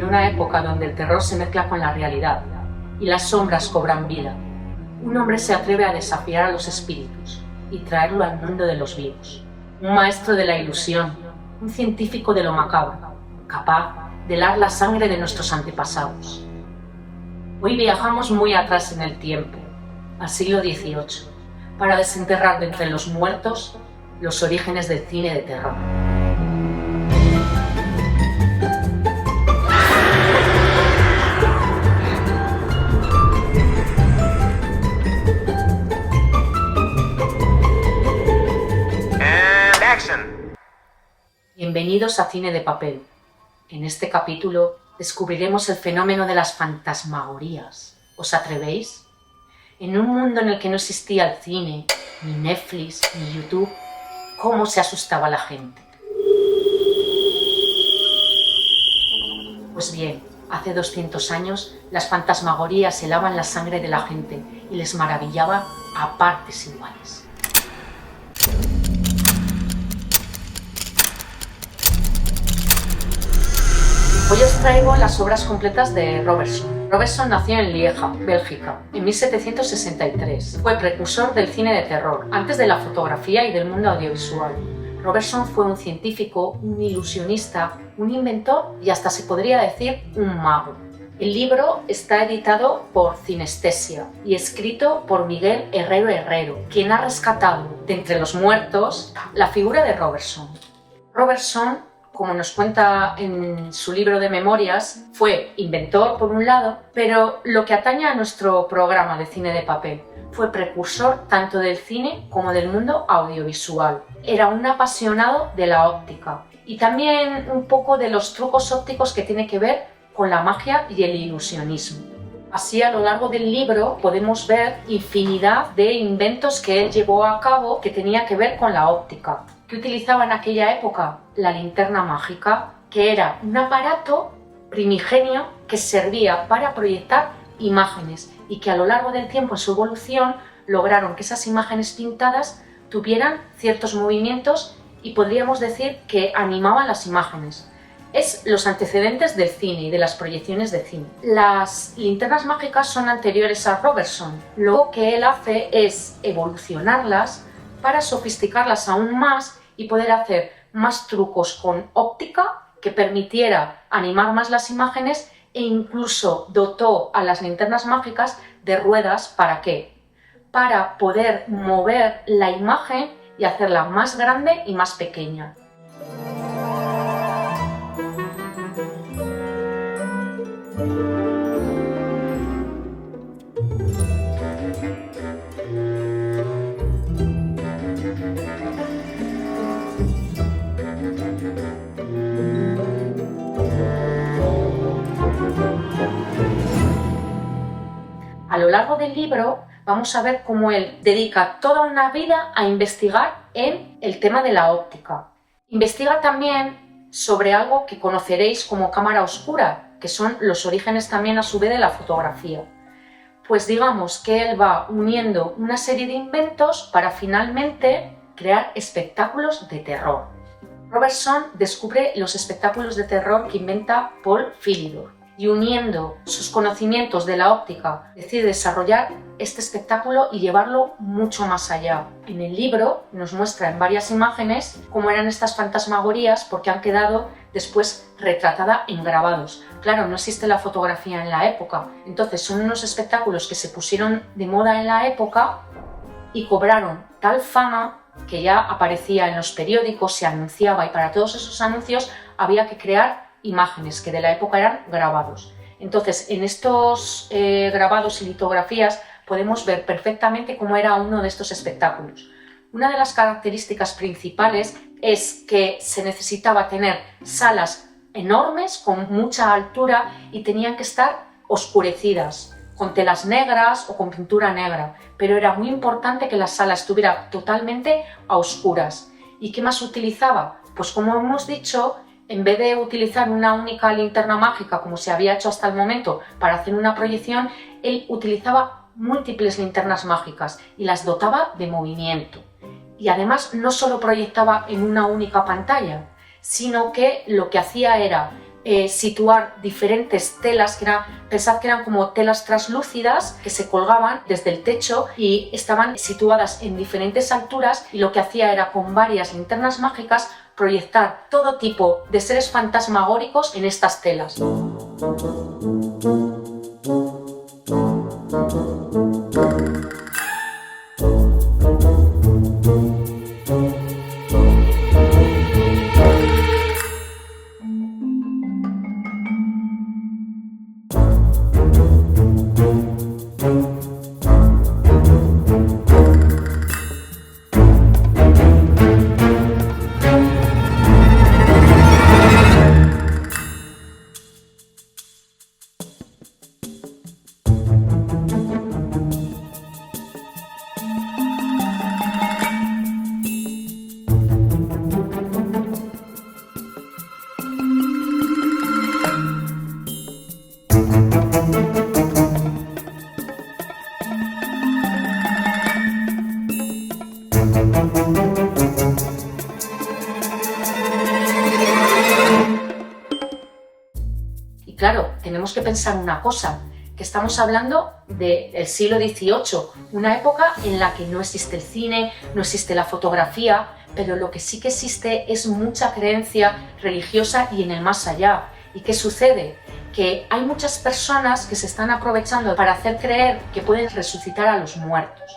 En una época donde el terror se mezcla con la realidad y las sombras cobran vida, un hombre se atreve a desafiar a los espíritus y traerlo al mundo de los vivos. Un maestro de la ilusión, un científico de lo macabro, capaz de helar la sangre de nuestros antepasados. Hoy viajamos muy atrás en el tiempo, al siglo XVIII, para desenterrar de entre los muertos los orígenes del cine de terror. Bienvenidos a Cine de Papel. En este capítulo descubriremos el fenómeno de las fantasmagorías. ¿Os atrevéis? En un mundo en el que no existía el cine, ni Netflix, ni YouTube, ¿cómo se asustaba la gente? Pues bien, hace 200 años las fantasmagorías helaban la sangre de la gente y les maravillaba a partes iguales. Hoy os traigo las obras completas de Robertson. Robertson nació en Lieja, Bélgica, en 1763. Fue precursor del cine de terror, antes de la fotografía y del mundo audiovisual. Robertson fue un científico, un ilusionista, un inventor y hasta se podría decir un mago. El libro está editado por Cinestesia y escrito por Miguel Herrero Herrero, quien ha rescatado de entre los muertos la figura de Robertson. Robertson, como nos cuenta en su libro de memorias, fue inventor por un lado, pero lo que atañe a nuestro programa de Cine de Papel, fue precursor tanto del cine como del mundo audiovisual. Era un apasionado de la óptica y también un poco de los trucos ópticos que tiene que ver con la magia y el ilusionismo. Así, a lo largo del libro podemos ver infinidad de inventos que él llevó a cabo que tenía que ver con la óptica. ¿Qué utilizaba en aquella época? La linterna mágica, que era un aparato primigenio que servía para proyectar imágenes y que a lo largo del tiempo en su evolución lograron que esas imágenes pintadas tuvieran ciertos movimientos y podríamos decir que animaban las imágenes. Es los antecedentes del cine y de las proyecciones de cine. Las linternas mágicas son anteriores a Robertson. Lo que él hace es evolucionarlas para sofisticarlas aún más y poder hacer más trucos con óptica que permitiera animar más las imágenes e incluso dotó a las linternas mágicas de ruedas. ¿Para qué? Para poder mover la imagen y hacerla más grande y más pequeña. A lo largo del libro vamos a ver cómo él dedica toda una vida a investigar en el tema de la óptica. Investiga también sobre algo que conoceréis como cámara oscura, que son los orígenes también a su vez de la fotografía. Pues digamos que él va uniendo una serie de inventos para finalmente crear espectáculos de terror. Robertson descubre los espectáculos de terror que inventa Paul Philidor y uniendo sus conocimientos de la óptica decide desarrollar este espectáculo y llevarlo mucho más allá. En el libro nos muestra en varias imágenes cómo eran estas fantasmagorías porque han quedado después retratadas en grabados. Claro, no existe la fotografía en la época, entonces son unos espectáculos que se pusieron de moda en la época y cobraron tal fama que ya aparecía en los periódicos, se anunciaba y para todos esos anuncios había que crear imágenes que de la época eran grabados. Entonces, en estos grabados y litografías podemos ver perfectamente cómo era uno de estos espectáculos. Una de las características principales es que se necesitaba tener salas enormes con mucha altura y tenían que estar oscurecidas, con telas negras o con pintura negra, pero era muy importante que la sala estuviera totalmente a oscuras. ¿Y qué más utilizaba? Pues como hemos dicho, en vez de utilizar una única linterna mágica como se había hecho hasta el momento para hacer una proyección, él utilizaba múltiples linternas mágicas y las dotaba de movimiento. Y además no solo proyectaba en una única pantalla, sino que lo que hacía era situar diferentes telas, pensad que eran como telas translúcidas que se colgaban desde el techo y estaban situadas en diferentes alturas, y lo que hacía era con varias linternas mágicas proyectar todo tipo de seres fantasmagóricos en estas telas. Y claro, tenemos que pensar una cosa, que estamos hablando del siglo XVIII, una época en la que no existe el cine, no existe la fotografía, pero lo que sí que existe es mucha creencia religiosa y en el más allá. ¿Y qué sucede? Que hay muchas personas que se están aprovechando para hacer creer que pueden resucitar a los muertos.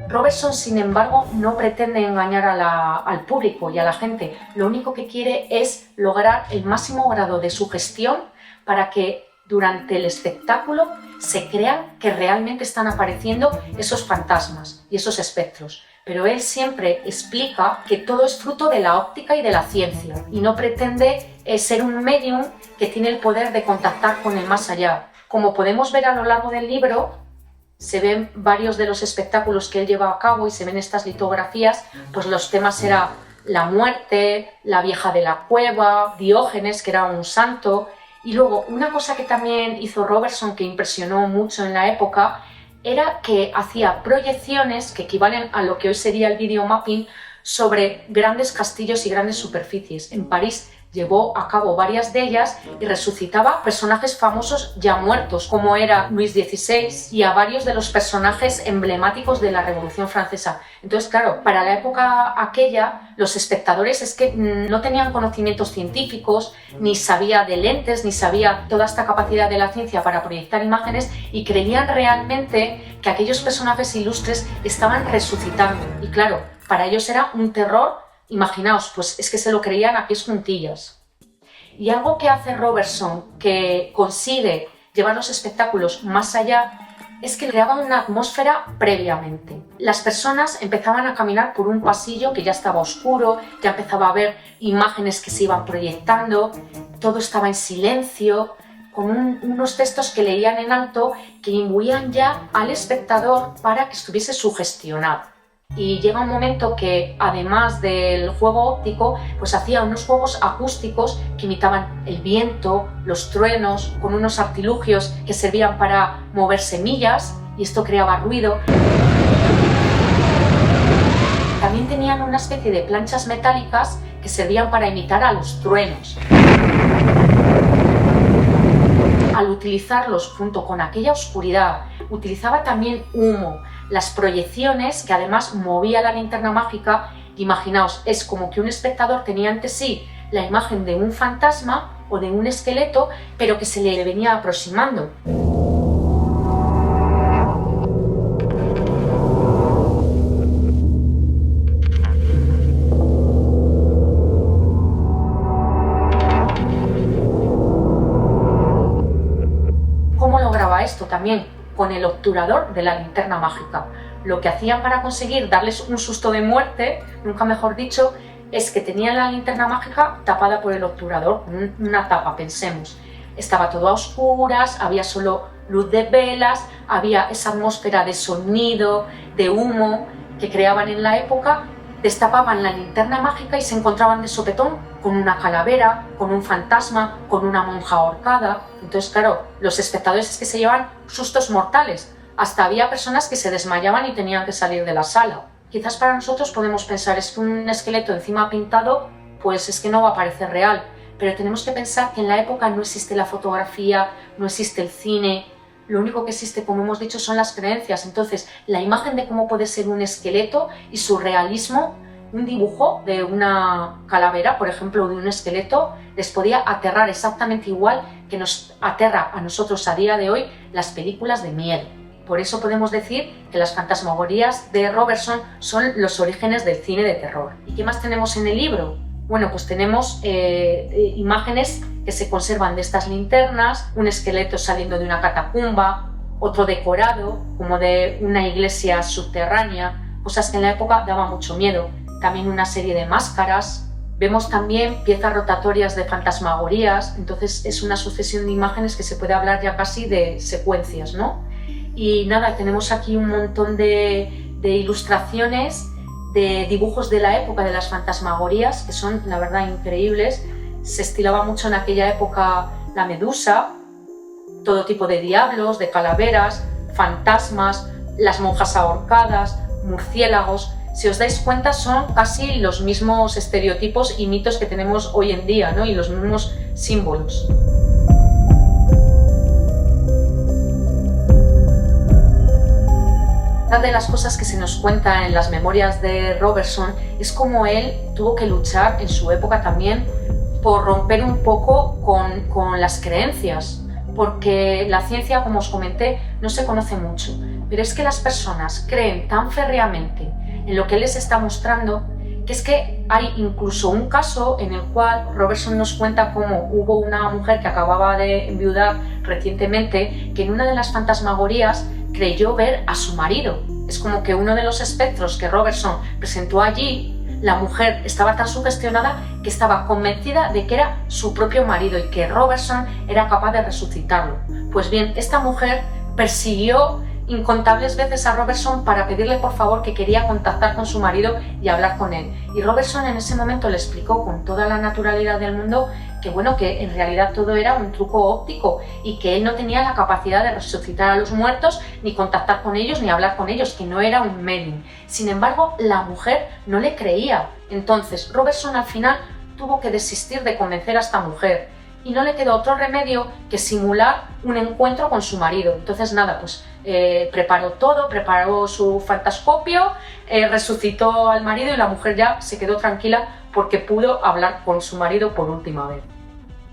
Robertson, sin embargo, no pretende engañar al público y a la gente. Lo único que quiere es lograr el máximo grado de sugestión para que durante el espectáculo se crean que realmente están apareciendo esos fantasmas y esos espectros. Pero él siempre explica que todo es fruto de la óptica y de la ciencia y no pretende ser un medium que tiene el poder de contactar con el más allá. Como podemos ver a lo largo del libro, se ven varios de los espectáculos que él lleva a cabo y se ven estas litografías, pues los temas eran la muerte, la vieja de la cueva, Diógenes, que era un santo. Y luego, una cosa que también hizo Robertson que impresionó mucho en la época era que hacía proyecciones que equivalen a lo que hoy sería el videomapping sobre grandes castillos y grandes superficies. En París llevó a cabo varias de ellas y resucitaba personajes famosos ya muertos, como era Luis XVI, y a varios de los personajes emblemáticos de la Revolución Francesa. Entonces, claro, para la época aquella, los espectadores es que no tenían conocimientos científicos, ni sabía de lentes, ni sabía toda esta capacidad de la ciencia para proyectar imágenes, y creían realmente que aquellos personajes ilustres estaban resucitando. Y claro, para ellos era un terror. Imaginaos, pues es que se lo creían a pies juntillas. Y algo que hace Robertson, que consigue llevar los espectáculos más allá, es que creaba una atmósfera previamente. Las personas empezaban a caminar por un pasillo que ya estaba oscuro, ya empezaba a ver imágenes que se iban proyectando, todo estaba en silencio, con unos textos que leían en alto que imbuían ya al espectador para que estuviese sugestionado. Y llega un momento que, además del juego óptico, pues hacía unos juegos acústicos que imitaban el viento, los truenos, con unos artilugios que servían para mover semillas, y esto creaba ruido. También tenían una especie de planchas metálicas que servían para imitar a los truenos. Al utilizarlos junto con aquella oscuridad, utilizaba también humo. Las proyecciones, que además movía la linterna mágica, imaginaos, es como que un espectador tenía ante sí la imagen de un fantasma o de un esqueleto, pero que se le venía aproximando. ¿Cómo lograba esto también? Con el obturador de la linterna mágica. Lo que hacían para conseguir darles un susto de muerte, nunca mejor dicho, es que tenían la linterna mágica tapada por el obturador, con una tapa, pensemos. Estaba todo a oscuras, había solo luz de velas, había esa atmósfera de sonido, de humo que creaban en la época. Destapaban la linterna mágica y se encontraban de sopetón con una calavera, con un fantasma, con una monja ahorcada. Entonces, claro, los espectadores es que se llevan sustos mortales. Hasta había personas que se desmayaban y tenían que salir de la sala. Quizás para nosotros podemos pensar, es que un esqueleto encima pintado, pues es que no va a parecer real. pero tenemos que pensar que en la época no existe la fotografía, no existe el cine, lo único que existe, como hemos dicho, son las creencias. Entonces, la imagen de cómo puede ser un esqueleto y su realismo, un dibujo de una calavera, por ejemplo, de un esqueleto, les podía aterrar exactamente igual que nos aterra a nosotros a día de hoy las películas de miedo. Por eso podemos decir que las fantasmagorías de Robertson son los orígenes del cine de terror. ¿Y qué más tenemos en el libro? Bueno, pues tenemos imágenes que se conservan de estas linternas, un esqueleto saliendo de una catacumba, otro decorado, como de una iglesia subterránea, cosas que en la época daban mucho miedo. También una serie de máscaras. Vemos también piezas rotatorias de fantasmagorías, entonces es una sucesión de imágenes que se puede hablar ya casi de secuencias, ¿no? Y nada, tenemos aquí un montón de ilustraciones, de dibujos de la época de las fantasmagorías, que son, la verdad, increíbles. Se estilaba mucho en aquella época la medusa, todo tipo de diablos, de calaveras, fantasmas, las monjas ahorcadas, murciélagos. Si os dais cuenta, son casi los mismos estereotipos y mitos que tenemos hoy en día, ¿no? Y los mismos símbolos. Una de las cosas que se nos cuenta en las memorias de Robertson es cómo él tuvo que luchar en su época también por romper un poco con las creencias, porque la ciencia, como os comenté, no se conoce mucho, pero es que las personas creen tan férreamente en lo que él les está mostrando, que es que hay incluso un caso en el cual Robertson nos cuenta cómo hubo una mujer que acababa de enviudar recientemente, que en una de las fantasmagorías creyó ver a su marido. Es como que uno de los espectros que Robertson presentó allí, la mujer estaba tan sugestionada que estaba convencida de que era su propio marido y que Robertson era capaz de resucitarlo. Pues bien, esta mujer persiguió incontables veces a Robertson para pedirle por favor que quería contactar con su marido y hablar con él. Y Robertson en ese momento le explicó con toda la naturalidad del mundo que bueno, que en realidad todo era un truco óptico y que él no tenía la capacidad de resucitar a los muertos, ni contactar con ellos, ni hablar con ellos, que no era un medium. Sin embargo, la mujer no le creía. Entonces, Robertson al final tuvo que desistir de convencer a esta mujer y no le quedó otro remedio que simular un encuentro con su marido. Entonces nada, pues preparó todo, preparó su fantascopio, resucitó al marido y la mujer ya se quedó tranquila porque pudo hablar con su marido por última vez.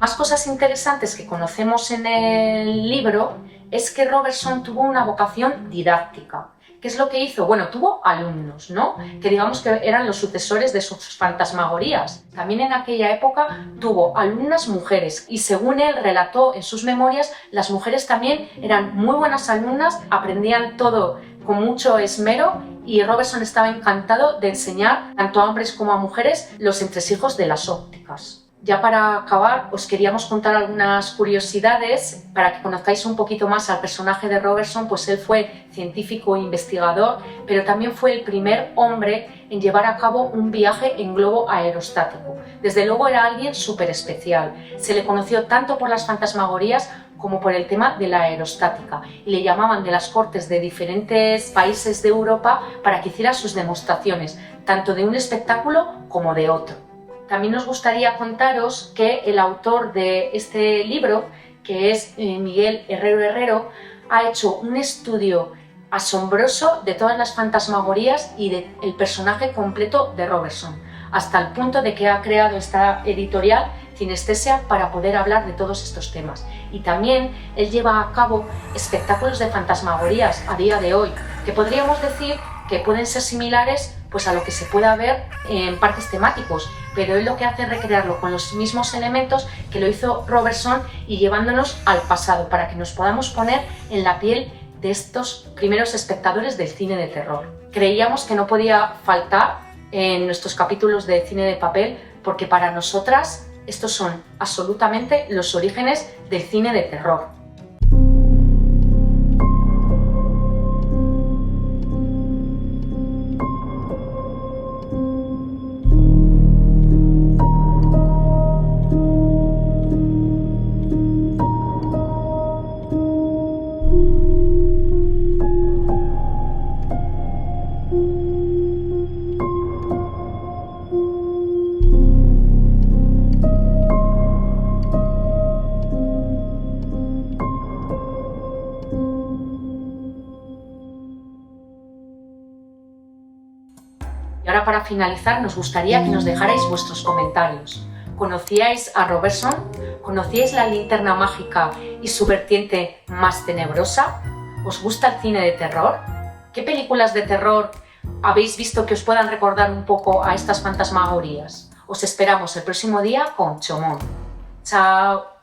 Más cosas interesantes que conocemos en el libro es que Robertson tuvo una vocación didáctica. ¿Qué es lo que hizo? Bueno, tuvo alumnos, ¿no? Que digamos que eran los sucesores de sus fantasmagorías. También en aquella época tuvo alumnas mujeres y según él relató en sus memorias, las mujeres también eran muy buenas alumnas, aprendían todo con mucho esmero y Robertson estaba encantado de enseñar tanto a hombres como a mujeres los entresijos de las ópticas. Ya para acabar, os queríamos contar algunas curiosidades para que conozcáis un poquito más al personaje de Robertson, pues él fue científico e investigador, pero también fue el primer hombre en llevar a cabo un viaje en globo aerostático. Desde luego era alguien súper especial. Se le conoció tanto por las fantasmagorías como por el tema de la aerostática y le llamaban de las cortes de diferentes países de Europa para que hiciera sus demostraciones, tanto de un espectáculo como de otro. También nos gustaría contaros que el autor de este libro, que es Miguel Herrero Herrero, ha hecho un estudio asombroso de todas las fantasmagorías y del personaje completo de Robertson, hasta el punto de que ha creado esta editorial Cinestesia para poder hablar de todos estos temas. Y también él lleva a cabo espectáculos de fantasmagorías a día de hoy, que podríamos decir que pueden ser similares pues a lo que se pueda ver en parques temáticos, pero él lo que hace es recrearlo con los mismos elementos que lo hizo Robertson y llevándonos al pasado para que nos podamos poner en la piel de estos primeros espectadores del cine de terror. Creíamos que no podía faltar en nuestros capítulos de cine de papel porque para nosotras estos son absolutamente los orígenes del cine de terror. para finalizar, nos gustaría que nos dejarais vuestros comentarios. ¿Conocíais a Robertson? ¿Conocíais la linterna mágica y su vertiente más tenebrosa? ¿Os gusta el cine de terror? ¿Qué películas de terror habéis visto que os puedan recordar un poco a estas fantasmagorías? Os esperamos el próximo día con Chomón. ¡Chao!